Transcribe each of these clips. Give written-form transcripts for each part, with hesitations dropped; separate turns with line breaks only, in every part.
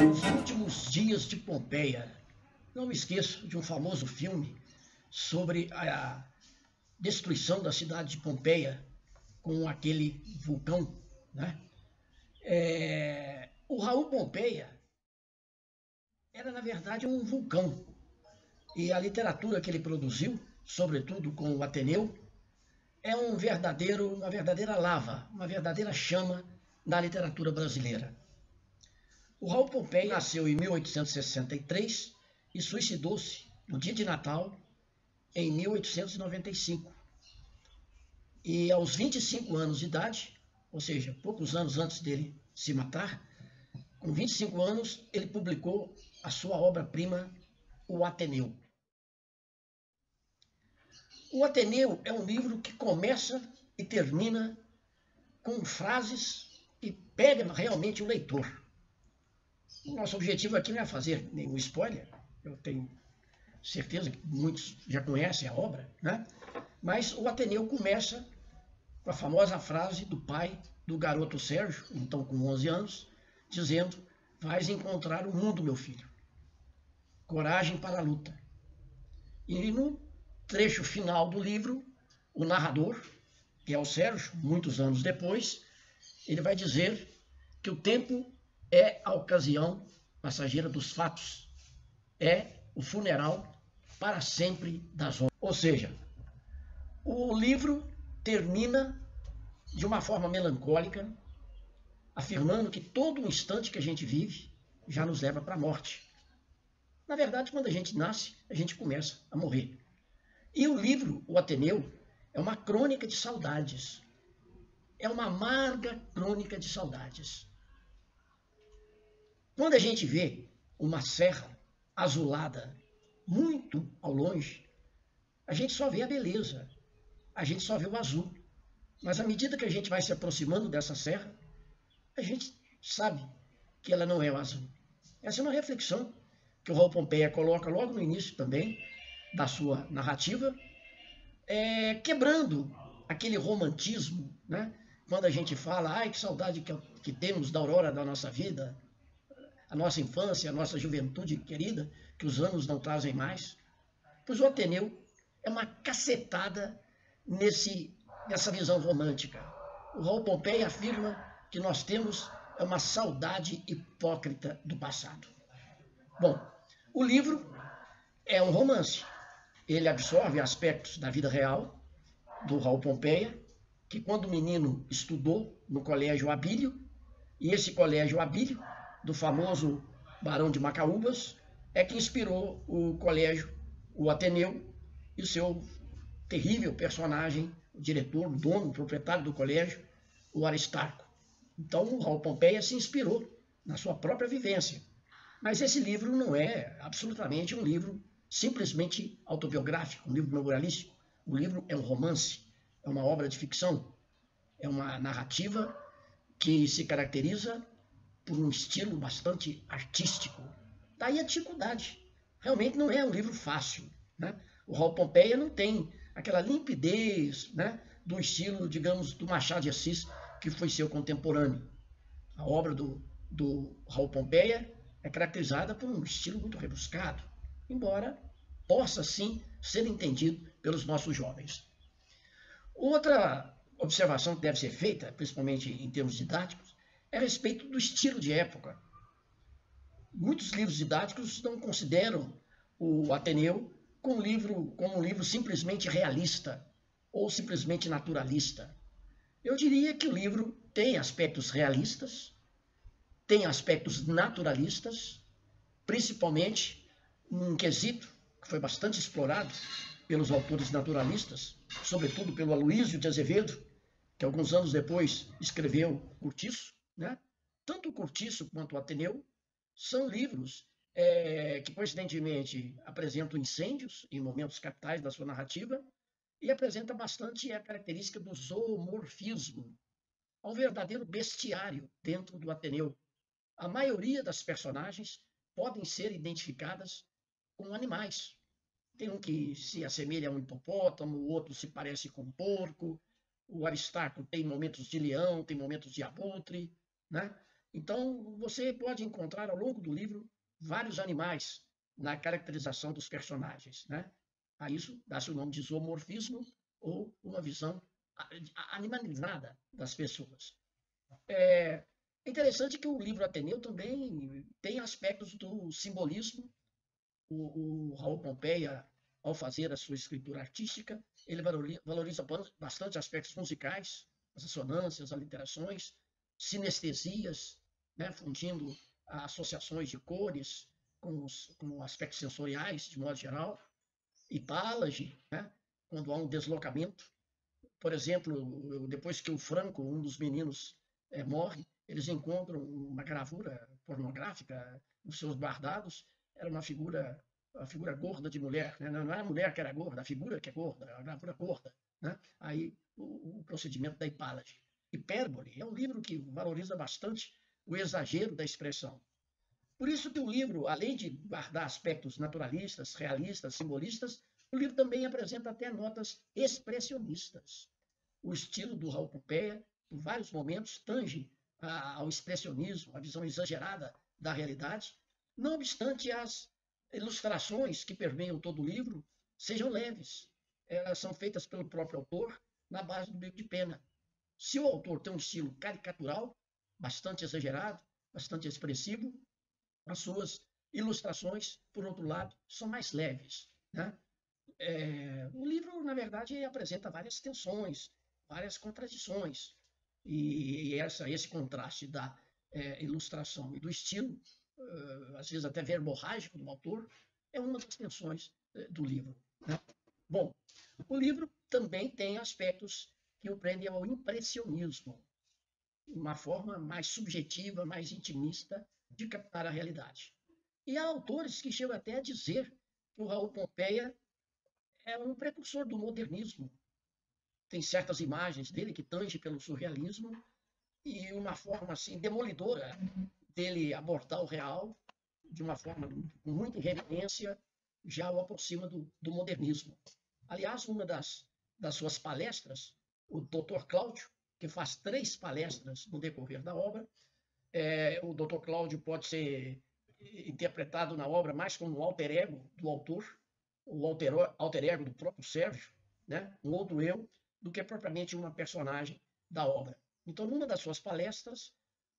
Os últimos dias de Pompeia. Não me esqueço de um famoso filme sobre a destruição da cidade de Pompeia com aquele vulcão, né? O Raul Pompeia era, na verdade, um vulcão. E a literatura que ele produziu, sobretudo com o Ateneu, é uma verdadeira lava, uma verdadeira chama na literatura brasileira. O Raul Pompeia nasceu em 1863 e suicidou-se no dia de Natal, em 1895. E aos 25 anos de idade, ou seja, poucos anos antes dele se matar, com 25 anos ele publicou a sua obra-prima, O Ateneu. O Ateneu é um livro que começa e termina com frases que pegam realmente o leitor. O nosso objetivo aqui não é fazer nenhum spoiler, eu tenho certeza que muitos já conhecem a obra, né? Mas o Ateneu começa com a famosa frase do pai do garoto Sérgio, então com 11 anos, dizendo: "Vais encontrar o mundo, meu filho. Coragem para a luta." E no trecho final do livro, o narrador, que é o Sérgio, muitos anos depois, ele vai dizer que o tempo é a ocasião passageira dos fatos, é o funeral para sempre das ondas. Ou seja, o livro termina de uma forma melancólica, afirmando que todo instante que a gente vive já nos leva para a morte. Na verdade, quando a gente nasce, a gente começa a morrer. E o livro, O Ateneu, é uma crônica de saudades. É uma amarga crônica de saudades. Quando a gente vê uma serra azulada muito ao longe, a gente só vê a beleza, a gente só vê o azul. Mas à medida que a gente vai se aproximando dessa serra, a gente sabe que ela não é o azul. Essa é uma reflexão que o Raul Pompeia coloca logo no início também da sua narrativa, quebrando aquele romantismo, né? Quando a gente fala: "Ai, que saudade que temos da aurora da nossa vida, a nossa infância, a nossa juventude querida, que os anos não trazem mais." Pois o Ateneu é uma cacetada nessa visão romântica. O Raul Pompeia afirma que nós temos uma saudade hipócrita do passado. Bom, o livro é um romance. Ele absorve aspectos da vida real do Raul Pompeia, que quando menino estudou no Colégio Abílio, e esse Colégio Abílio, do famoso Barão de Macaúbas, é que inspirou o colégio, o Ateneu, e o seu terrível personagem, o diretor, o dono, o proprietário do colégio, o Aristarco. Então, o Raul Pompeia se inspirou na sua própria vivência. Mas esse livro não é absolutamente um livro simplesmente autobiográfico, um livro memorialístico. O livro é um romance, é uma obra de ficção, é uma narrativa que se caracteriza por um estilo bastante artístico. Daí a dificuldade. Realmente não é um livro fácil, né? O Raul Pompeia não tem aquela limpidez, né, do estilo, digamos, do Machado de Assis, que foi seu contemporâneo. A obra do Raul Pompeia é caracterizada por um estilo muito rebuscado, embora possa sim ser entendido pelos nossos jovens. Outra observação que deve ser feita, principalmente em termos didáticos, é a respeito do estilo de época. Muitos livros didáticos não consideram o Ateneu como um livro simplesmente realista ou simplesmente naturalista. Eu diria que o livro tem aspectos realistas, tem aspectos naturalistas, principalmente num quesito que foi bastante explorado pelos autores naturalistas, sobretudo pelo Aloísio de Azevedo, que alguns anos depois escreveu Curtiço, né? Tanto o Curtiço quanto o Ateneu são livros que, coincidentemente, apresentam incêndios em momentos capitais da sua narrativa e apresenta bastante a característica do zoomorfismo, um verdadeiro bestiário dentro do Ateneu. A maioria das personagens podem ser identificadas com animais. Tem um que se assemelha a um hipopótamo, o outro se parece com um porco, o Aristarco tem momentos de leão, tem momentos de abutre, né? Então, você pode encontrar ao longo do livro vários animais na caracterização dos personagens, né? A isso dá-se o nome de zoomorfismo ou uma visão animalizada das pessoas. É interessante que o livro Ateneu também tem aspectos do simbolismo. O Raul Pompeia, ao fazer a sua escritura artística, ele valoriza bastante aspectos musicais, as assonâncias, as aliterações, sinestesias, né, fundindo associações de cores com aspectos sensoriais, de modo geral, e pálago, né, quando há um deslocamento. Por exemplo, depois que o Franco, um dos meninos, morre, eles encontram uma gravura pornográfica nos seus guardados. Era uma figura gorda de mulher, né? Não é a mulher que era gorda, a figura que é gorda, a gravura gorda, né? Aí o procedimento da hipálage. Hipérbole é um livro que valoriza bastante o exagero da expressão. Por isso que o livro, além de guardar aspectos naturalistas, realistas, simbolistas, o livro também apresenta até notas expressionistas. O estilo do Raul Pompeia, em vários momentos, tange ao expressionismo, à visão exagerada da realidade, não obstante as ilustrações que permeiam todo o livro sejam leves. Elas são feitas pelo próprio autor na base do bico de pena. Se o autor tem um estilo caricatural, bastante exagerado, bastante expressivo, as suas ilustrações, por outro lado, são mais leves, né? O livro, na verdade, apresenta várias tensões, várias contradições, e esse contraste da ilustração e do estilo, às vezes até verborrágico do autor, é uma das tensões do livro, né? Bom, o livro também tem aspectos que o prendem ao impressionismo, uma forma mais subjetiva, mais intimista de captar a realidade. E há autores que chegam até a dizer que o Raul Pompeia é um precursor do modernismo. Tem certas imagens dele que tangem pelo surrealismo e uma forma assim demolidora dele abordar o real de uma forma com muita irreverência, já o aproxima do modernismo. Aliás, uma das suas palestras, o Dr. Cláudio, que faz 3 palestras no decorrer da obra, o Dr. Cláudio pode ser interpretado na obra mais como um alter ego do autor, o alter ego do próprio Sérgio, né? Um outro eu, do que propriamente uma personagem da obra. Então, numa das suas palestras,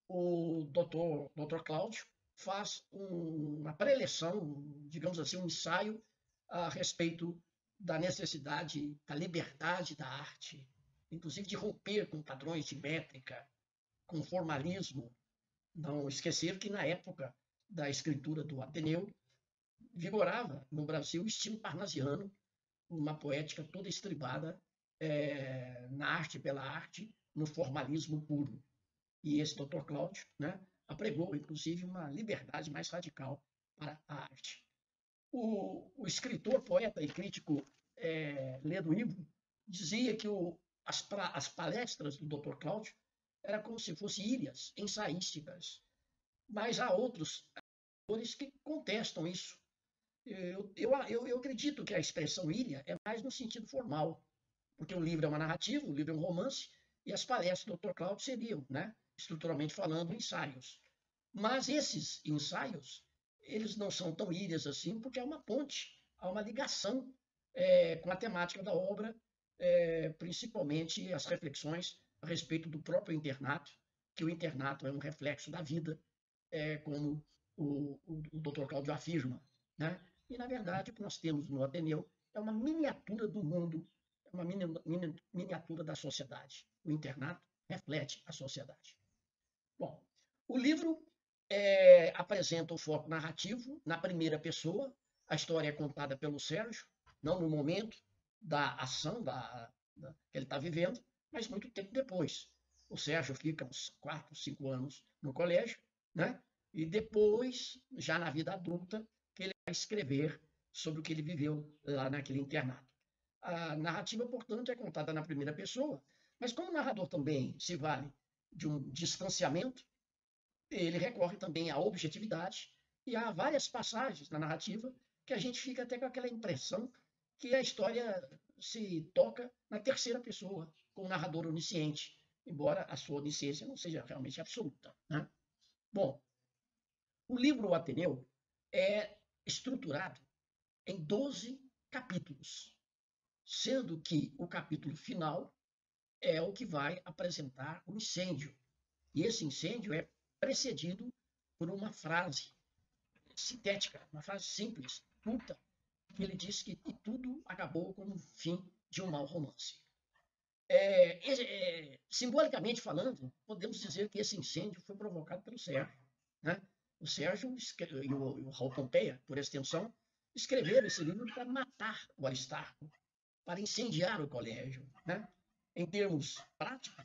o Dr. Cláudio faz uma preleção, digamos assim, um ensaio a respeito da necessidade da liberdade da arte, inclusive de romper com padrões de métrica, com formalismo. Não esquecer que na época da escritura do Ateneu vigorava no Brasil o estilo parnasiano, uma poética toda estribada na arte pela arte, no formalismo puro. E esse Dr. Cláudio, né, apregou, inclusive, uma liberdade mais radical para a arte. O escritor, poeta e crítico Ledo Ivo dizia que as palestras do Dr. Cláudio eram como se fossem ilhas ensaísticas, mas há outros autores que contestam isso. Eu acredito que a expressão ilha é mais no sentido formal, porque o livro é uma narrativa, o livro é um romance, e as palestras do Dr. Cláudio seriam, né, estruturalmente falando, ensaios. Mas esses ensaios, eles não são tão ilhas assim, porque há uma ponte, há uma ligação com a temática da obra, principalmente as reflexões a respeito do próprio internato, que o internato é um reflexo da vida, como o Dr. Cláudio afirma, né? E, na verdade, o que nós temos no Ateneu é uma miniatura do mundo, é uma miniatura da sociedade. O internato reflete a sociedade. Bom, o livro apresenta o foco narrativo na primeira pessoa. A história é contada pelo Sérgio, não no momento da ação que ele está vivendo, mas muito tempo depois. O Sérgio fica uns 4, 5 anos no colégio, né? E depois, já na vida adulta, que ele vai escrever sobre o que ele viveu lá naquele internato. A narrativa, portanto, é contada na primeira pessoa, mas como o narrador também se vale de um distanciamento, ele recorre também à objetividade, e há várias passagens na narrativa que a gente fica até com aquela impressão que a história se toca na terceira pessoa, com o narrador onisciente. embora a sua onisciência não seja realmente absoluta, né? Bom, o livro O Ateneu é estruturado em 12 capítulos, sendo que o capítulo final é o que vai apresentar o incêndio. E esse incêndio é precedido por uma frase sintética, uma frase simples, curta, que ele diz que e tudo acabou com o fim de um mau romance. Simbolicamente falando, podemos dizer que esse incêndio foi provocado pelo Sérgio, né? O Sérgio e o Raul Pompeia, por extensão, escreveram esse livro para matar o Aristarco, para incendiar o colégio, né? Em termos práticos,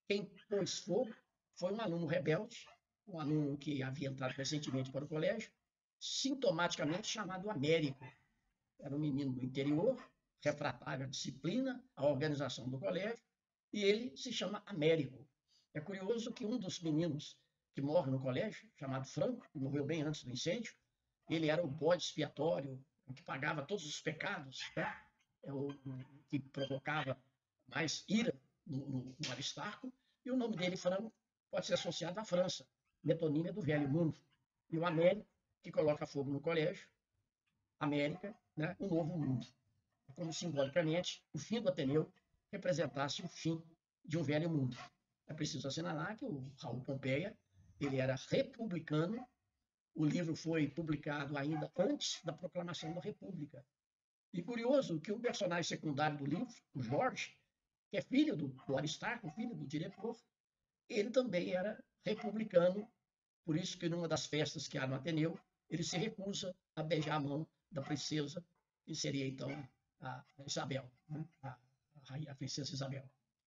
quem pôs fogo foi um aluno rebelde, um aluno que havia entrado recentemente para o colégio, sintomaticamente chamado Américo. Era um menino do interior, refratário à disciplina, à organização do colégio, e ele se chama Américo. É curioso que um dos meninos que morre no colégio, chamado Franco, que morreu bem antes do incêndio, ele era o bode expiatório, o que pagava todos os pecados, né? O que provocava mais ira no Aristarco, e o nome dele, Franco, pode ser associado à França, metonímia do velho mundo. E o Américo, que coloca fogo no colégio, América, né, um novo mundo. Como simbolicamente o fim do Ateneu representasse o fim de um velho mundo. É preciso assinalar que o Raul Pompeia ele era republicano. O livro foi publicado ainda antes da proclamação da República. E curioso que o personagem secundário do livro, o Jorge, que é filho do Aristarco, filho do diretor, ele também era republicano. Por isso que numa das festas que há no Ateneu, ele se recusa a beijar a mão da princesa, que seria então a Isabel, né? a princesa Isabel.